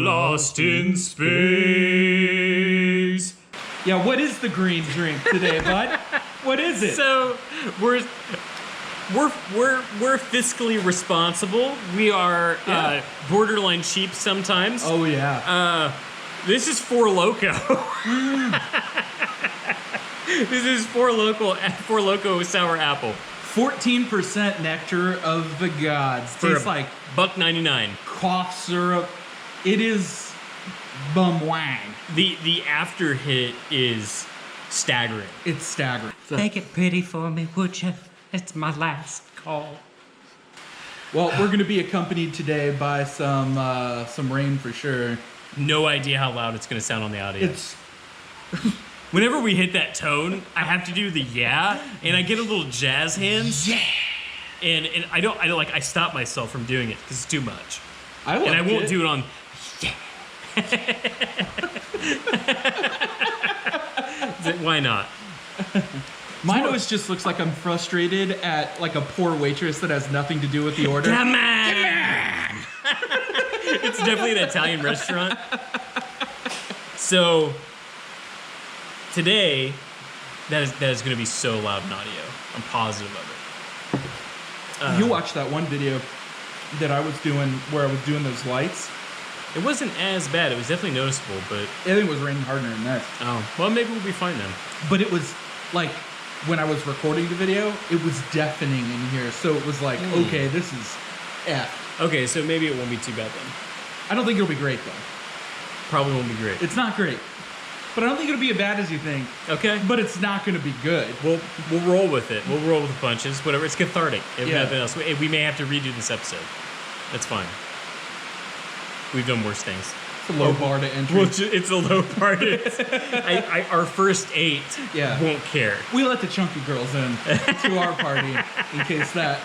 Lost in space. Yeah, what is the green drink today, bud? What is it? So we're fiscally responsible. We are borderline cheap sometimes. Oh yeah. This is Four Loko. This is Four Loko sour apple. 14% nectar of the gods. Tastes like $1.99. cough syrup. It is bum wang. The after hit is staggering. It's staggering. Make it pretty for me, would you? It's my last call. Well, we're going to be accompanied today by some rain for sure. No idea how loud it's going to sound on the audio. It's Whenever we hit that tone, I have to do the yeah, and I get a little jazz hands. yeah. And I stop myself from doing it because it's too much. I won't do it on yeah. Why not? Mine always just looks like I'm frustrated at like a poor waitress that has nothing to do with the order. Come on! It's definitely an Italian restaurant. So today, that is going to be so loud in audio. I'm positive of it. You watched that one video that I was doing where I was doing those lights. It wasn't as bad. It was definitely noticeable, but I think it was raining harder than that. oh, well, maybe we'll be fine then. But it was like when I was recording the video, it was deafening in here. So it was like, okay, this is F. Okay, so maybe it won't be too bad then. I don't think it'll be great though. Probably won't be great. It's not great. But I don't think it'll be as bad as you think. Okay. But it's not going to be good. We'll roll with it. We'll roll with the punches. Whatever. It's cathartic. If Yeah. nothing else. We may have to redo this episode. That's fine. We've done worse things. It's a low bar to entry. Well, it's a low part. Our first 8 Yeah. won't care. We let the chunky girls in to our party in case that.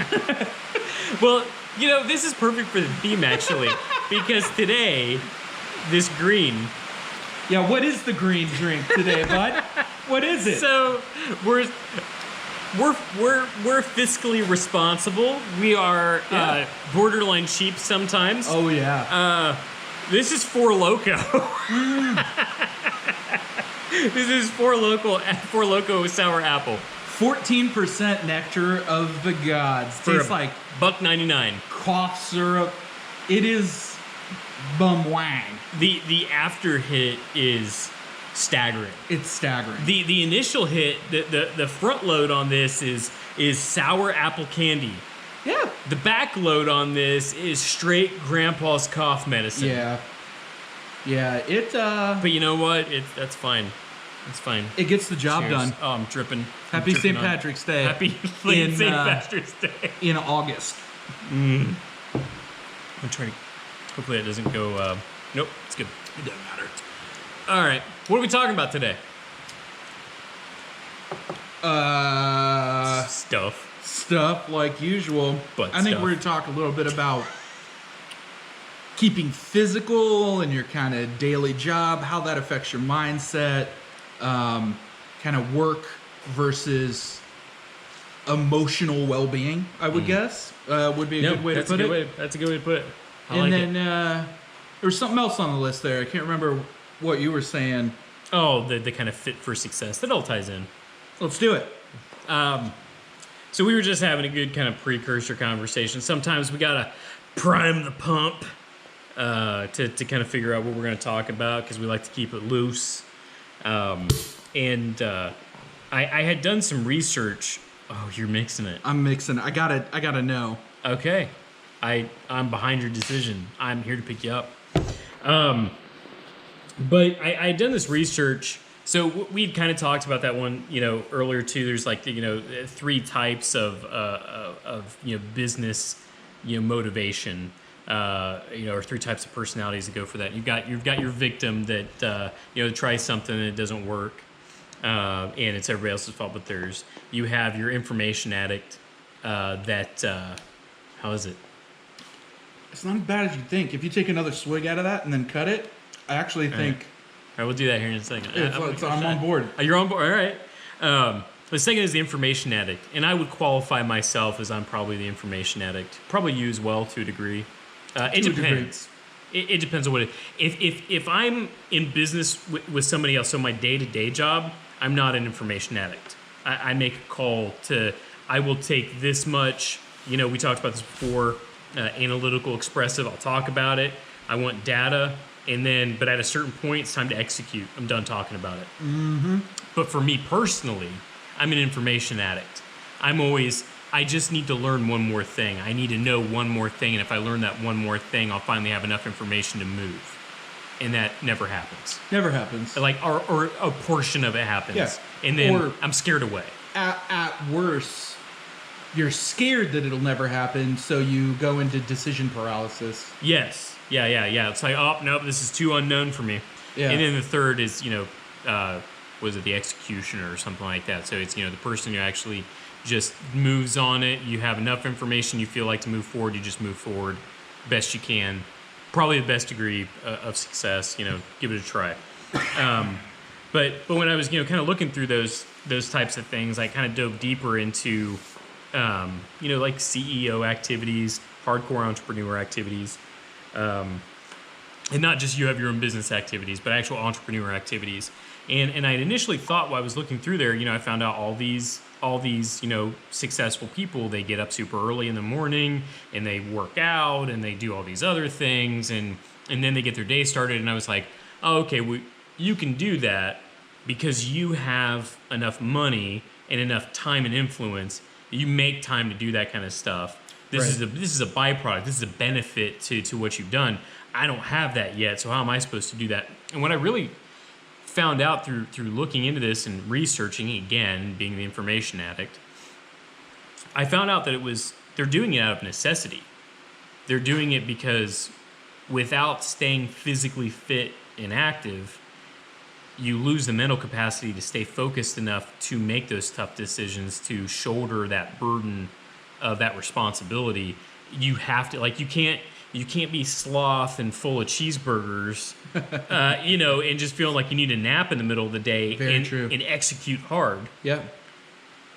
Well, this is perfect for the theme actually, because today, this green. Yeah, what is the green drink today, bud? What is it? So we're fiscally responsible. We are borderline cheap sometimes. Oh yeah. This is Four Loko. This is Four Loko sour apple. 14% nectar of the gods. Tastes like $1.99. cough syrup. It is bum wang. The after hit is staggering. It's staggering. The initial hit, the front load on this is sour apple candy. Yeah. The back load on this is straight grandpa's cough medicine. Yeah. Yeah. It But you know what? That's fine. It's fine. it gets the job Cheers. done. Oh, I'm dripping. Happy I'm St. dripping on. Patrick's Day. Happy in, St. Patrick's Day. in August. I'm trying to. Hopefully it doesn't go. Nope, it's good. It doesn't matter. All right, what are we talking about today? Stuff. Like usual. But I think stuff. we're going to talk a little bit about keeping physical in your kind of daily job, how that affects your mindset, kind of work versus emotional well-being, I would guess, would be a good way to put it. That's a good way to put it. I And like then it. there was something else on the list there. I can't remember what you were saying. Oh, the kind of fit for success. That all ties in. Let's do it. So we were just having a good kind of precursor conversation. Sometimes we gotta prime the pump to kind of figure out what we're gonna talk about because we like to keep it loose. I had done some research. Oh, you're mixing it. I'm mixing. I gotta know. Okay. I'm behind your decision. I'm here to pick you up. But I had done this research. So we'd kind of talked about that one, earlier too. There's like, 3 types of business, motivation, or 3 types of personalities that go for that. You've got your victim that, tries something and it doesn't work. And it's everybody else's fault but theirs. You have your information addict, that, how is it? It's not as bad as you think. If you take another swig out of that and then cut it, I actually think All right, we'll do that here in a second. I'm on board. You're on board. All right. The second is the information addict, and I would qualify myself as I'm probably the information addict. Probably you as well to a degree. It To a degree. depends. It depends on what it. If I'm in business with somebody else, so my day-to-day job, I'm not an information addict. I make a call to. I will take this much. You know, we talked about this before. Analytical, expressive. I'll talk about it. I want data, and then, but at a certain point, it's time to execute. I'm done talking about it. Mm-hmm. But for me personally, I'm an information addict. I just need to learn one more thing. I need to know one more thing, and if I learn that one more thing, I'll finally have enough information to move. And that never happens. Never happens. Like, or a portion of it happens. Yeah. And then Or- I'm scared away. At worst, you're scared that it'll never happen, so you go into decision paralysis. Yes. Yeah. It's like, oh, nope, this is too unknown for me. Yeah. And then the third is, was it the executioner or something like that? So it's, the person who actually just moves on it. You have enough information you feel like to move forward. You just move forward best you can. Probably the best degree of success. Give it a try. But when I was kind of looking through those types of things, I kind of dove deeper into like CEO activities, hardcore entrepreneur activities, and not just you have your own business activities, but actual entrepreneur activities. And I initially thought while I was looking through there, I found out all these successful people, they get up super early in the morning and they work out and they do all these other things and then they get their day started. And I was like, oh, okay, you can do that because you have enough money and enough time and influence. You make time to do that kind of stuff. This is a byproduct. This is a benefit to what you've done. I don't have that yet, so how am I supposed to do that? And what I really found out through looking into this and researching, again, being the information addict, I found out that they're doing it out of necessity. They're doing it because without staying physically fit and active, you lose the mental capacity to stay focused enough to make those tough decisions, to shoulder that burden of that responsibility. You have to, you can't be sloth and full of cheeseburgers, and just feeling like you need a nap in the middle of the day. Very true. And execute hard. Yeah.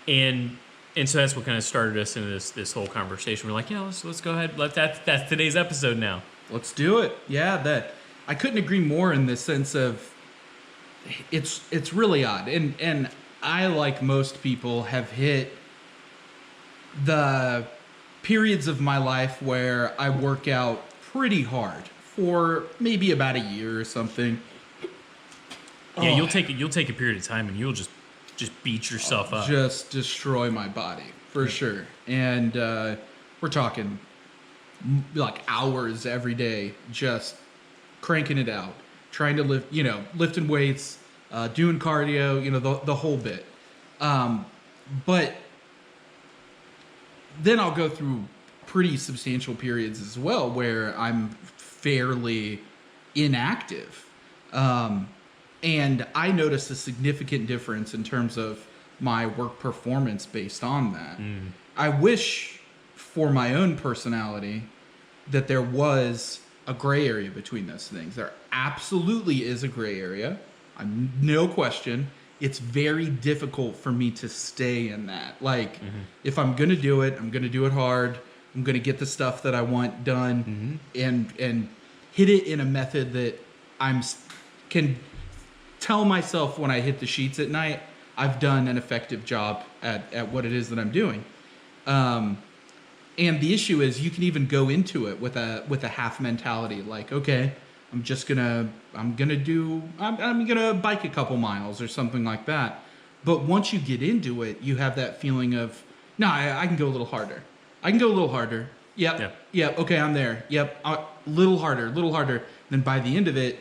And so that's what kind of started us into this whole conversation. We're like, yeah, let's go ahead. That's today's episode now. Let's do it. Yeah, I couldn't agree more in the sense of it's really odd. And I, like most people, have hit the periods of my life where I work out pretty hard for maybe about a year or something. Yeah, you'll take a period of time and you'll just beat yourself up. Just destroy my body for sure. And we're talking like hours every day, just cranking it out, trying to lift, lifting weights, doing cardio, the whole bit. But then I'll go through pretty substantial periods as well where I'm fairly inactive. And I noticed a significant difference in terms of my work performance based on that. I wish for my own personality that there was a gray area between those things. There absolutely is a gray area. No question. It's very difficult for me to stay in that. If I'm going to do it, I'm going to do it hard. I'm going to get the stuff that I want done and hit it in a method that can tell myself when I hit the sheets at night, I've done an effective job at what it is that I'm doing. And the issue is you can even go into it with a half mentality, like, okay, I'm gonna bike a couple miles or something like that. But once you get into it, you have that feeling of, no, I can go a little harder. I can go a little harder. Yep. Okay, I'm there. Yep. Little harder. Then by the end of it,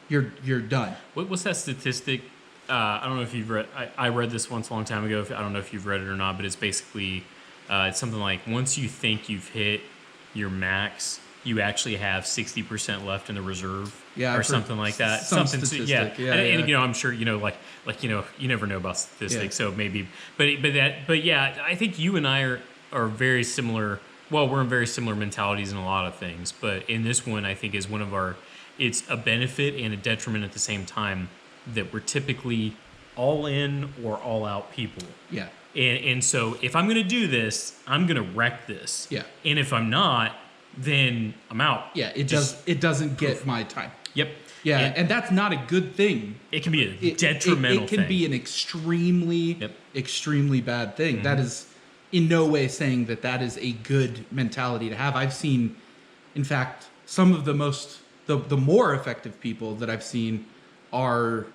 you're done. What's that statistic? I don't know if you've read. I read this once a long time ago. I don't know if you've read it or not, but it's basically it's something like once you think you've hit your max, you actually have 60% left in the reserve, or something like that. Something, statistic. And I'm sure you never know about statistics, so maybe, but yeah, I think you and I are very similar. Well, we're in very similar mentalities in a lot of things, but in this one, I think is one of our. It's a benefit and a detriment at the same time that we're typically all in or all out people. Yeah. And so if I'm going to do this, I'm going to wreck this. Yeah. And if I'm not, then I'm out. Yeah, it doesn't get my time. Yep. Yeah, and that's not a good thing. It can be a detrimental It can thing. be an extremely bad thing. That is in no way saying that is a good mentality to have. I've seen, in fact, some of the more effective people that I've seen are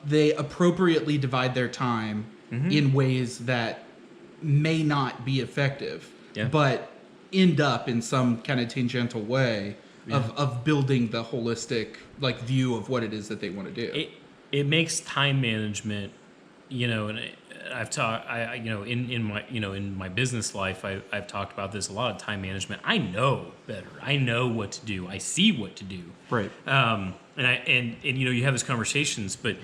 they appropriately divide their time in ways that may not be effective, but end up in some kind of tangential way of building the holistic view of what it is that they want to do. It makes time management, and I've talked, in my business life, I've talked about this a lot of time management. I know better. I know what to do. I see what to do. Right. And you have these conversations, but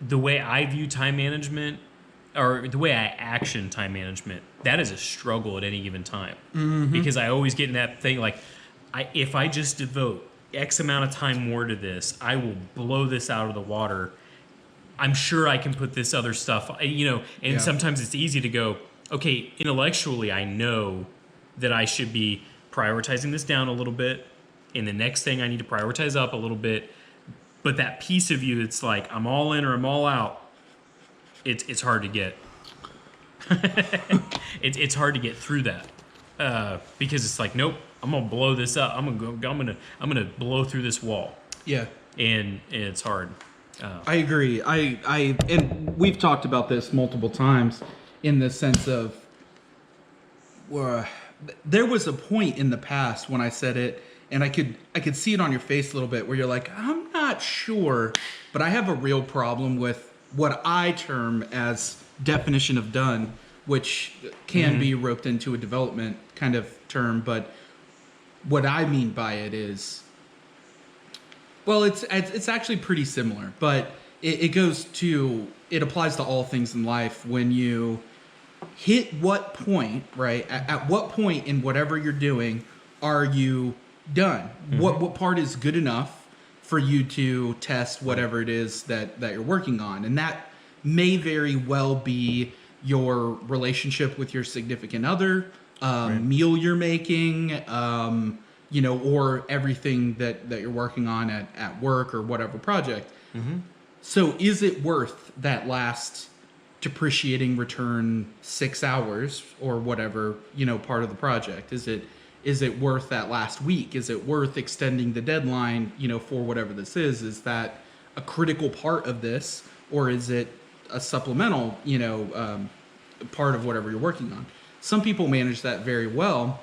the way I view time management, or the way I action time management, that is a struggle at any given time, because I always get in that thing if I just devote X amount of time more to this, I will blow this out of the water. I'm sure I can put this other stuff, and sometimes it's easy to go, okay, intellectually, I know that I should be prioritizing this down a little bit, and the next thing I need to prioritize up a little bit. But that piece of you, it's like, I'm all in or I'm all out. It's hard to get. It's hard to get through that because it's like, nope, I'm gonna blow this up. I'm gonna blow through this wall. Yeah, and it's hard. I agree. And we've talked about this multiple times in the sense of there was a point in the past when I said it, and I could see it on your face a little bit where you're like, I'm not sure, but I have a real problem with what I term as definition of done, which can be roped into a development kind of term, but what I mean by it is, well, it's actually pretty similar, but it applies to all things in life. When you hit what point, right? At what point in whatever you're doing are you done? What part is good enough for you to test whatever it is that you're working on? And that may very well be your relationship with your significant other, meal you're making, or everything that you're working on at work or whatever project. So is it worth that last depreciating return 6 hours or whatever, part of the project? Is it worth that last week? Is it worth extending the deadline, for whatever this is? Is that a critical part of this, or is it a supplemental, part of whatever you're working on? Some people manage that very well,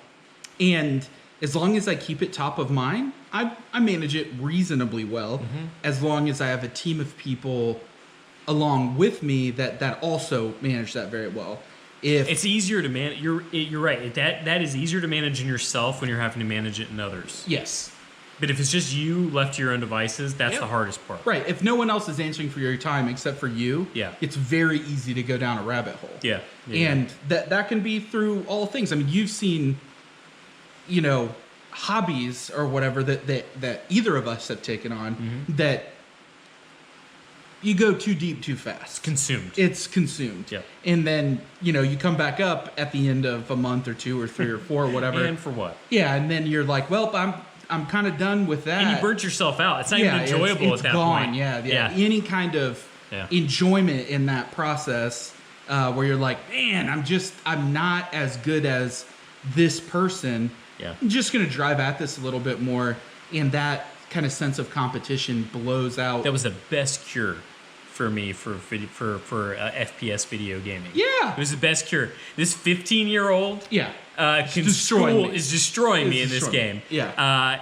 and as long as I keep it top of mind, I manage it reasonably well, as long as I have a team of people along with me that also manage that very well. If it's easier to manage, you're right. That is easier to manage in yourself when you're having to manage it in others. Yes. But if it's just you left to your own devices, that's the hardest part. Right. If no one else is answering for your time except for you, it's very easy to go down a rabbit hole. Yeah. And that can be through all things. I mean, you've seen, hobbies or whatever that either of us have taken on that you go too deep too fast. It's consumed. Yeah. And then, you come back up at the end of a month or two or three or four or whatever. And for what? Yeah. And then you're like, well, I'm kind of done with that. And you burnt yourself out. It's not even enjoyable it's at that gone. point. Yeah. Any kind of enjoyment in that process where you're like, man, I'm not as good as this person. Yeah. I'm just going to drive at this a little bit more. And that kind of sense of competition blows out. That was the best cure for me for FPS video gaming. Yeah. It was the best cure. This 15-year-old is destroying me in this game. Yeah.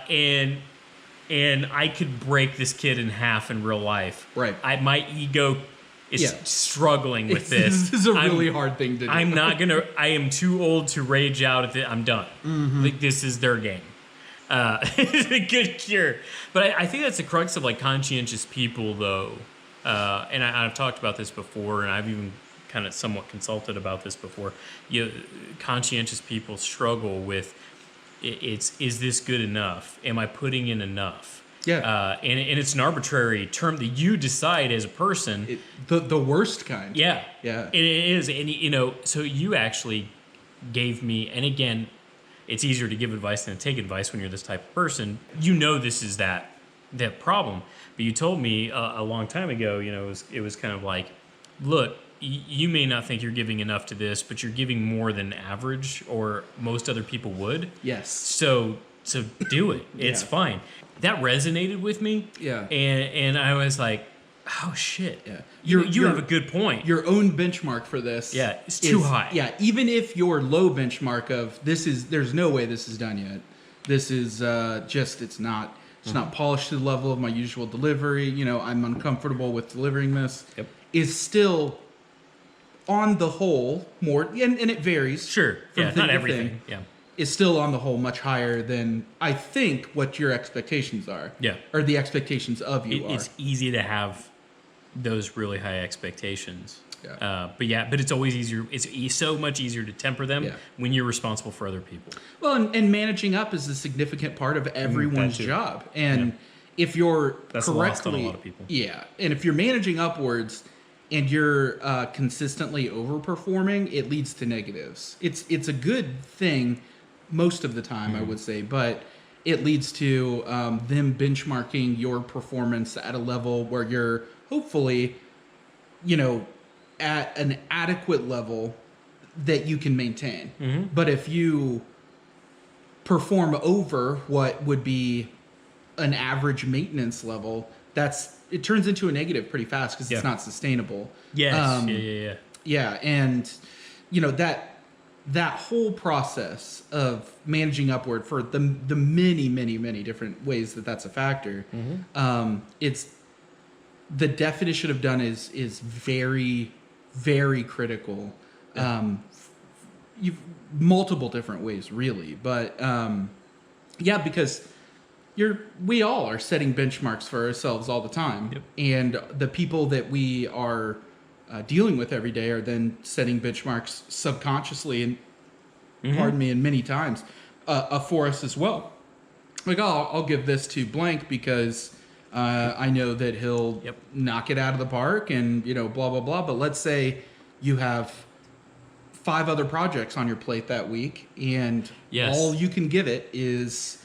And I could break this kid in half in real life. Right. My ego is struggling with this. This is a really hard thing to do. I am too old to rage out at it. I'm done. Like, this is their game. It's a good cure. But I think that's the crux of conscientious people, though. And I've talked about this before, and I've even kind of somewhat consulted about this before. Conscientious people struggle with, is this good enough? Am I putting in enough? Yeah. And it's an arbitrary term that you decide as a person. The worst kind. Yeah. Yeah. It is. And, so you actually gave me, and again, it's easier to give advice than to take advice when you're this type of person. You know, this is that problem. But you told me a long time ago, you know, it was kind of like, look, you may not think you're giving enough to this, but you're giving more than average or most other people would. Yes. So do it. It's Yeah. fine. That resonated with me. Yeah. And I was like, oh shit. Yeah. You have a good point. Your own benchmark for this. Yeah, it's too high. Yeah, even if your low benchmark of there's no way this is done yet. This is it's not polished to the level of my usual delivery. You know, I'm uncomfortable with delivering this. Yep. Is still on the whole more, and it varies. Sure. from Yeah, thing not to everything. thing, Yeah. is still on the whole much higher than I think what your expectations are. Yeah. Or the expectations of you are. It's easy to have those really high expectations. Yeah. But it's always easier. It's so much easier to temper them Yeah. when you're responsible for other people. Well, and managing up is a significant part of everyone's that too. job. And if you're That's correctly, lost on a lot of people. Yeah, and if you're managing upwards and you're consistently overperforming, it leads to negatives. It's a good thing most of the time, I would say, but it leads to them benchmarking your performance at a level where you're hopefully, you know, at an adequate level that you can maintain. But if you perform over what would be an average maintenance level, it turns into a negative pretty fast because Yeah. it's not sustainable. Yes. Um, Yeah. Yeah, and you know that whole process of managing upward for the many different ways that's a factor. It's the definition of done is very very critical. You've multiple different ways really, but yeah, because we all are setting benchmarks for ourselves all the time. Yep. And the people that we are dealing with every day are then setting benchmarks subconsciously and pardon me, and many times for us as well. Like, I'll give this to blank because I know that he'll Yep. knock it out of the park and, you know, blah, blah, blah. But let's say you have 5 other projects on your plate that week and Yes. all you can give it is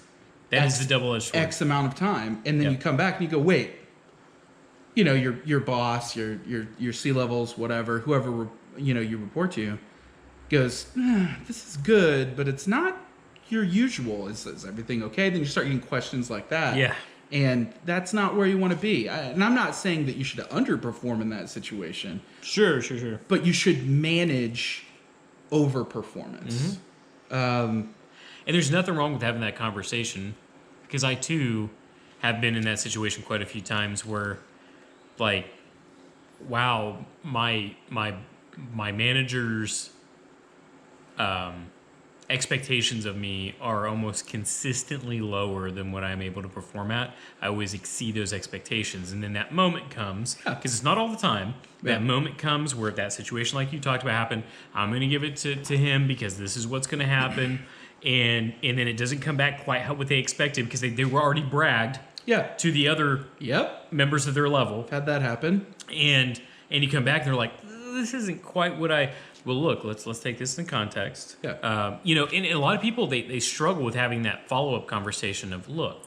That is the double-edged sword. X amount of time, and then Yeah. you come back and you go, wait, you know, your boss, your C levels, whatever, whoever you report to, goes, this is good, but it's not your usual. Is everything okay? Then you start getting questions like that. Yeah. And that's not where you want to be. And I'm not saying that you should underperform in that situation, Sure. but you should manage overperformance. And there's nothing wrong with having that conversation, because I too have been in that situation quite a few times where, like, wow, my manager's expectations of me are almost consistently lower than what I'm able to perform at. I always exceed those expectations, and then that moment comes, because it's not all the time. Yeah. That moment comes where if that situation like you talked about happened, I'm going to give it to him because this is what's going to happen. And then it doesn't come back quite what they expected because they were already bragged Yeah. to the other Yep. members of their level. Had that happen. And you come back and they're like, this isn't quite what I... Well, look, let's take this in context. Yeah. You know, and a lot of people, they struggle with having that follow-up conversation of, look,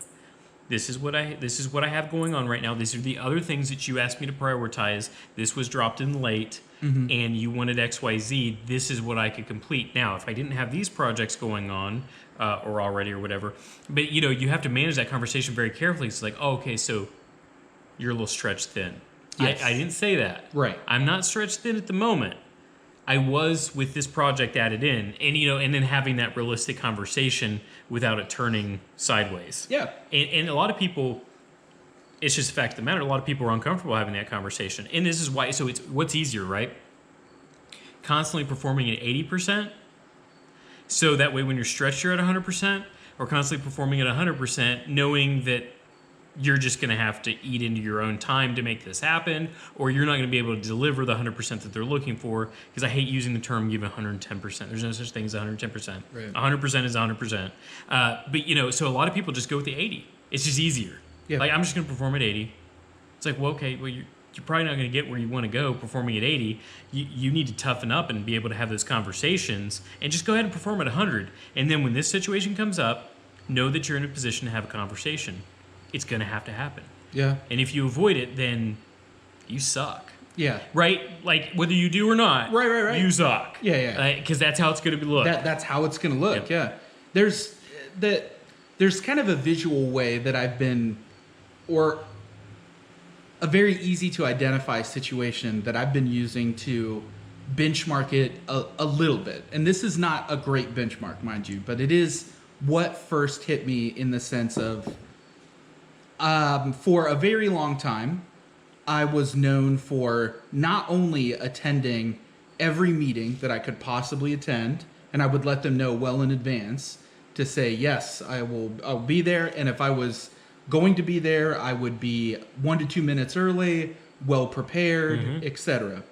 this is what I have going on right now. These are the other things that you asked me to prioritize. This was dropped in late, and you wanted XYZ. This is what I could complete. Now, if I didn't have these projects going on or already or whatever, but you know, you have to manage that conversation very carefully. It's like, oh, okay, so you're a little stretched thin. Yes. I didn't say that. Right. I'm not stretched thin at the moment. I was with this project added in, and you know, and then having that realistic conversation without it turning sideways. Yeah. And a lot of people, it's just a fact of the matter. A lot of people are uncomfortable having that conversation, and this is why. So it's what's easier, right? Constantly performing at 80%, so that way when you're stretched, you're at 100%, or constantly performing at 100%, knowing that you're just going to have to eat into your own time to make this happen, or you're not going to be able to deliver the 100% that they're looking for, because I hate using the term give 110%. There's no such thing as 110%. Right. 100% is 100%. But, you know, so a lot of people just go with the 80. It's just easier. Yeah. Like, I'm just going to perform at 80. It's like, well, okay, well, you're probably not going to get where you want to go performing at 80. You need to toughen up and be able to have those conversations and just go ahead and perform at 100. And then when this situation comes up, know that you're in a position to have a conversation. It's going to happen. Yeah. And if you avoid it, then you suck. Yeah. Right? Like, whether you do or not, Right. you suck. Yeah. Because that's how it's going to be looked. That's how it's going to look. Yep. Yeah. There's kind of a visual way that I've been, or a very easy to identify situation that I've been using to benchmark it a little bit. And this is not a great benchmark, mind you, but it is what first hit me in the sense of, for a very long time, I was known for not only attending every meeting that I could possibly attend, and I would let them know well in advance to say, yes, I'll be there. And if I was going to be there, I would be 1 to 2 minutes early, well prepared, etc.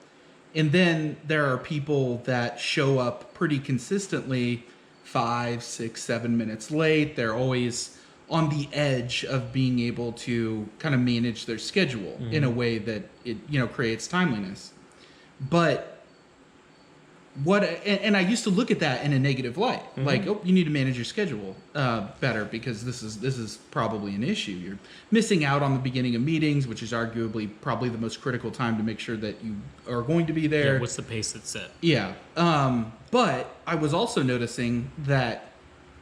And then there are people that show up pretty consistently 5, 6, 7 minutes late. They're always on the edge of being able to kind of manage their schedule in a way that it, creates timeliness. But and I used to look at that in a negative light, like, oh, you need to manage your schedule better because this is probably an issue. You're missing out on the beginning of meetings, which is arguably probably the most critical time to make sure that you are going to be there. Yeah, what's the pace that's set? Yeah. But I was also noticing that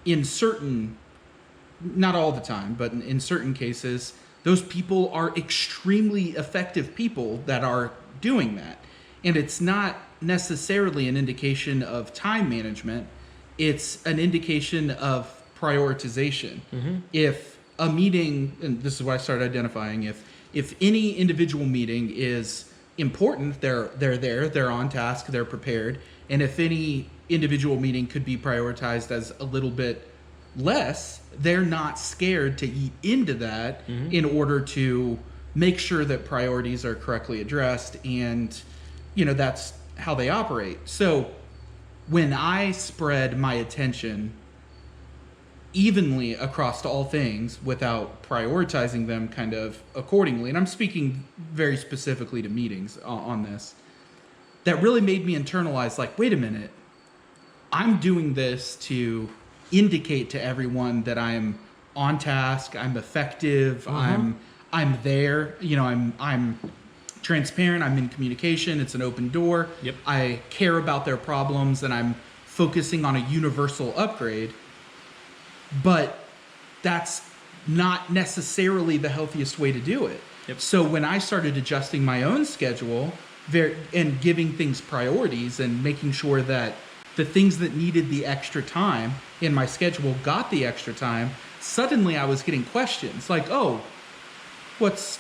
in certain, not all the time, but in certain cases, those people are extremely effective people that are doing that. And it's not necessarily an indication of time management. It's an indication of prioritization. If a meeting, and this is what I started identifying, if any individual meeting is important, they're there, they're on task, they're prepared. And if any individual meeting could be prioritized as a little bit less, they're not scared to eat into that in order to make sure that priorities are correctly addressed, and that's how they operate. So when I spread my attention evenly across all things without prioritizing them kind of accordingly, and I'm speaking very specifically to meetings on this, that really made me internalize, like, wait a minute, I'm doing this to indicate to everyone that I'm on task, I'm effective, I'm there, I'm transparent, I'm in communication, it's an open door. Yep. I care about their problems, and I'm focusing on a universal upgrade. But that's not necessarily the healthiest way to do it. Yep. So when I started adjusting my own schedule and giving things priorities and making sure that the things that needed the extra time in my schedule got the extra time, suddenly I was getting questions like, oh, what's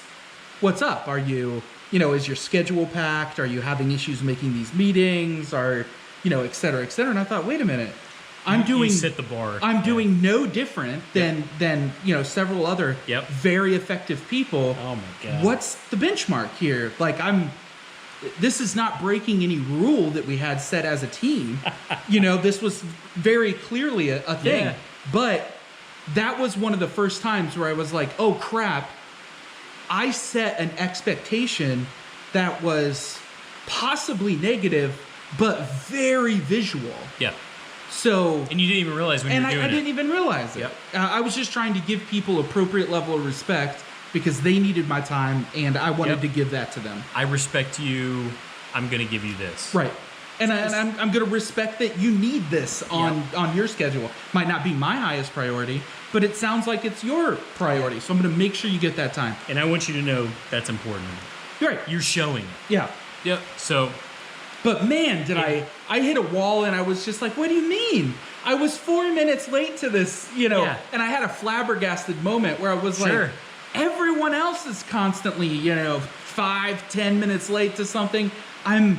up? Are you, is your schedule packed? Are you having issues making these meetings? Et cetera, et cetera. And I thought, wait a minute, You set the bar. I'm doing no different than several other very effective people. Oh my God. What's the benchmark here? Like, this is not breaking any rule that we had set as a team. This was very clearly a thing. Yeah. But that was one of the first times where I was like, oh crap, I set an expectation that was possibly negative, but very visual. Yeah. So, and you didn't even realize when you were doing it. I didn't even realize it. Yep. I was just trying to give people appropriate level of respect because they needed my time, and I wanted to give that to them. I respect you. I'm going to give you this. Right. And I'm going to respect that you need this on your schedule. Might not be my highest priority, but it sounds like it's your priority. So I'm going to make sure you get that time. And I want you to know that's important. Right. You're showing it. Yeah. Yep. So. But man, did I hit a wall, and I was just like, what do you mean? I was 4 minutes late to this, and I had a flabbergasted moment where I was like, everyone else is constantly, 5-10 minutes late to something. I'm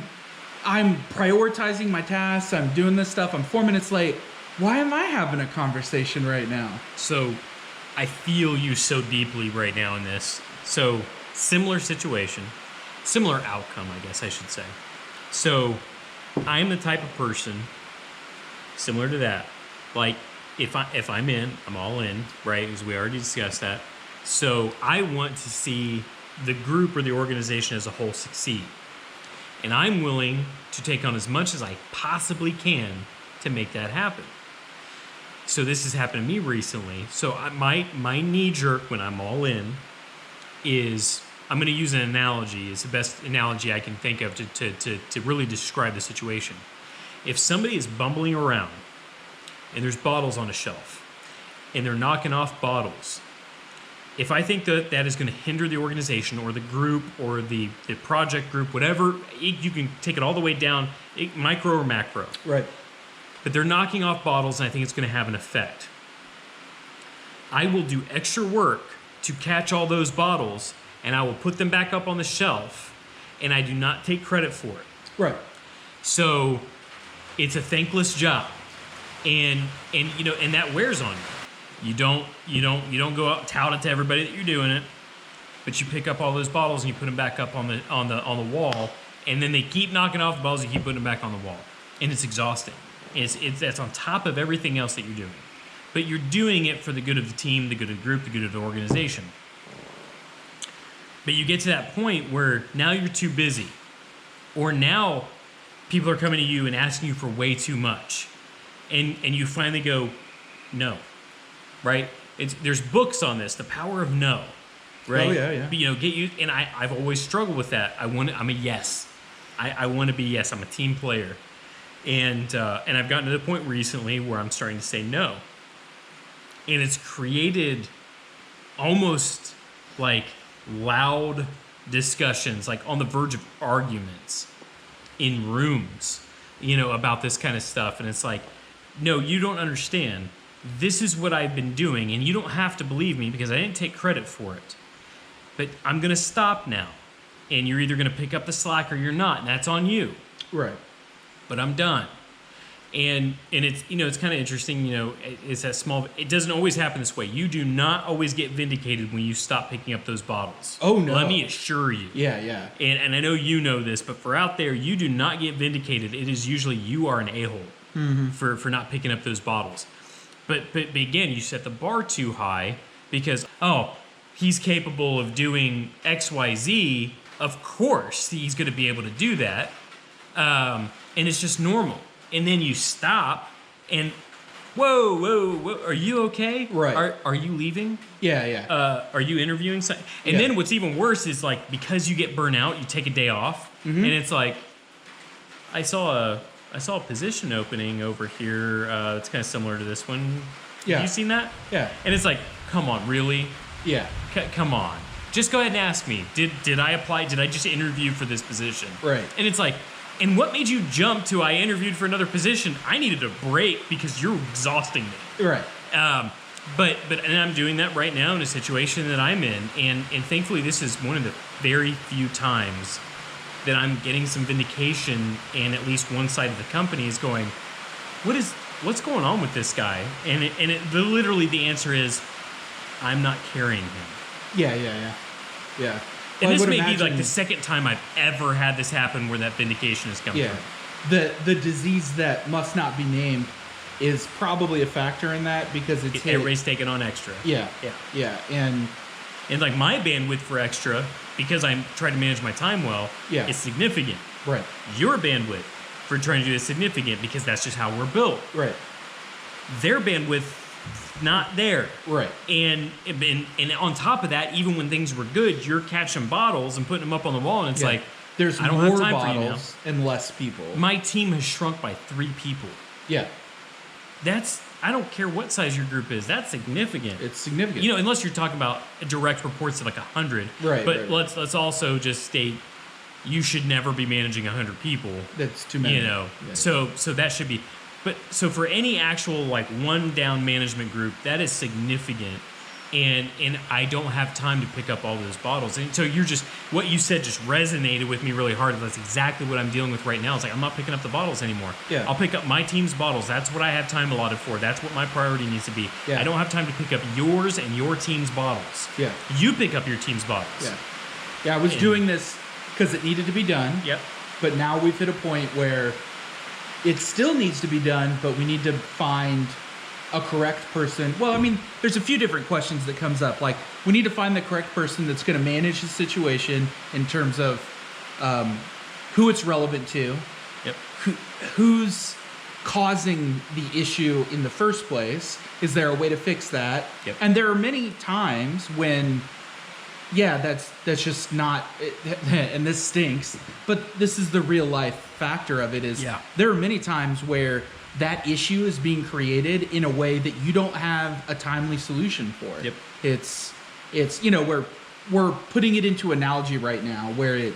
prioritizing my tasks. I'm doing this stuff. I'm 4 minutes late. Why am I having a conversation right now? So I feel you so deeply right now in this. So similar situation, similar outcome, I guess I should say. So I'm the type of person similar to that. Like if I'm in, I'm all in, right? Because we already discussed that. So I want to see the group or the organization as a whole succeed. And I'm willing to take on as much as I possibly can to make that happen. So this has happened to me recently. So my knee jerk when I'm all in is, I'm going to use an analogy. It's the best analogy I can think of to really describe the situation. If somebody is bumbling around and there's bottles on a shelf and they're knocking off bottles, if I think that that is going to hinder the organization or the group or the project group, whatever, you can take it all the way down, micro or macro. Right. But they're knocking off bottles, and I think it's going to have an effect. I will do extra work to catch all those bottles, and I will put them back up on the shelf, and I do not take credit for it. Right. So it's a thankless job, and that wears on you. You don't go out and tout it to everybody that you're doing it, but you pick up all those bottles and you put them back up on the wall, and then they keep knocking off the bottles. You keep putting them back on the wall, and it's exhausting. That's on top of everything else that you're doing, but you're doing it for the good of the team, the good of the group, the good of the organization. But you get to that point where now you're too busy, or now people are coming to you and asking you for way too much, and you finally go, no. Right? There's books on this, the power of no. Right? Oh yeah. Get you. And I've always struggled with that. I'm a yes. I want to be yes. I'm a team player, and I've gotten to the point recently where I'm starting to say no, and it's created almost like loud discussions, like on the verge of arguments in rooms, about this kind of stuff, and it's like, no, you don't understand. This is what I've been doing, and you don't have to believe me because I didn't take credit for it. But I'm going to stop now, and you're either going to pick up the slack or you're not, and that's on you. Right. But I'm done. And it's it's kind of interesting, it's that small. It doesn't always happen this way. You do not always get vindicated when you stop picking up those bottles. Oh no. Let me assure you. Yeah. And I know you know this, but for out there, you do not get vindicated. It is usually you are an a-hole for not picking up those bottles. But again, you set the bar too high because, he's capable of doing X, Y, Z. Of course, he's going to be able to do that. And it's just normal. And then you stop and, whoa, are you okay? Right. Are you leaving? Yeah. Are you interviewing? And then what's even worse is like, because you get burnt out, you take a day off. And it's like, I saw a position opening over here. It's kind of similar to this one. Yeah. Have you seen that? Yeah. And it's like, come on, really? Yeah. Come on. Just go ahead and ask me. Did I apply? Did I just interview for this position? Right. And it's like, and what made you jump to I interviewed for another position? I needed a break because you're exhausting me. Right. But I'm doing that right now in a situation that I'm in, and thankfully this is one of the very few times that I'm getting some vindication, and at least one side of the company is going, what's going on with this guy? And literally the answer is, I'm not carrying him. Yeah. And Well, this may be like the second time I've ever had this happen where that vindication has come through. The disease that must not be named is probably a factor in that because it's everybody's taking on extra. Yeah. And like my bandwidth for extra, because I'm trying to manage my time well, is significant. Right. Your bandwidth for trying to do this is significant because that's just how we're built. Right. Their bandwidth, not there. Right. And on top of that, even when things were good, you're catching bottles and putting them up on the wall, and it's like, there's I don't more have time bottles for you now. and less people. My team has shrunk by 3 people. Yeah. I don't care what size your group is. That's significant. It's significant. Unless you're talking about direct reports of like 100. Right. But let's also just state, you should never be managing 100 people. That's too many. Yeah. So that should be. But so for any actual like one down management group, that is significant. And I don't have time to pick up all those bottles. And so what you said just resonated with me really hard. That's exactly what I'm dealing with right now. It's like, I'm not picking up the bottles anymore. Yeah. I'll pick up my team's bottles. That's what I have time allotted for. That's what my priority needs to be. Yeah. I don't have time to pick up yours and your team's bottles. Yeah. You pick up your team's bottles. Yeah, I was doing this because it needed to be done. Yep. But now we've hit a point where it still needs to be done, but we need to find a correct person? Well, I mean, there's a few different questions that comes up. Like, we need to find the correct person that's going to manage the situation in terms of who it's relevant to, Yep. who's causing the issue in the first place. Is there a way to fix that? Yep. And there are many times when, yeah, that's just not, and this stinks, but this is the real life factor of it is there are many times where that issue is being created in a way that you don't have a timely solution for it. Yep. It's you know, we're putting it into analogy right now where it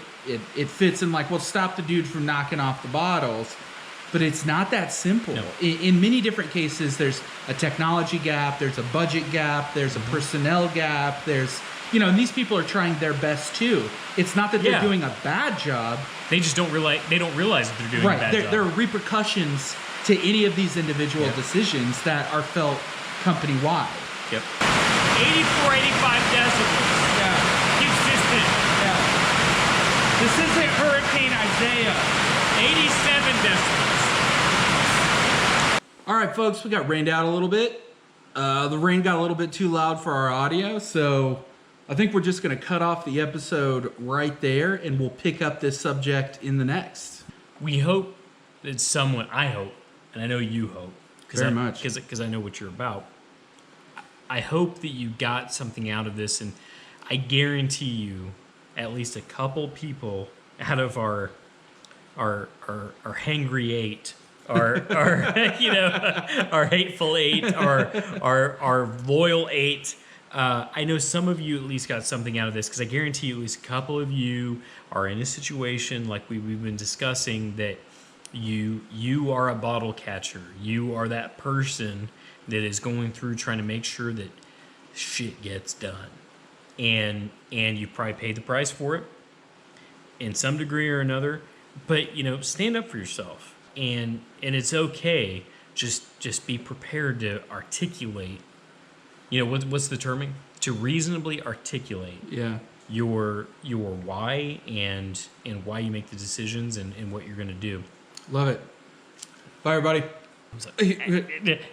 fits in, like, well, stop the dude from knocking off the bottles. But it's not that simple. No. In many different cases, there's a technology gap, there's a budget gap, there's a personnel gap, there's, you know, and these people are trying their best too. It's not that they're doing a bad job. They just don't realize that they're doing a bad job. There are repercussions to any of these individual decisions that are felt company-wide. Yep. 84, 85 decibels. Yeah. Consistent. Yeah. This isn't Hurricane Isaiah. 87 decibels. All right, folks, we got rained out a little bit. The rain got a little bit too loud for our audio, so I think we're just going to cut off the episode right there, and we'll pick up this subject in the next. We hope that someone, I hope, and I know you hope, Very much. because I know what you're about. I hope that you got something out of this, and I guarantee you, at least a couple people out of our hangry 8, our you know, our hateful 8, our loyal 8. I know some of you at least got something out of this, because I guarantee you at least a couple of you are in a situation like we've been discussing, that you are a bottle catcher. You are that person that is going through trying to make sure that shit gets done, and you probably paid the price for it in some degree or another. But, you know, stand up for yourself, and it's okay. Just be prepared to articulate. You know, what's the terming? To reasonably articulate. Yeah. Your why and why you make the decisions and what you're going to do. Love it. Bye, everybody.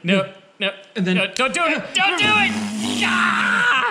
No, And then no, don't do it! Don't do it! Ah!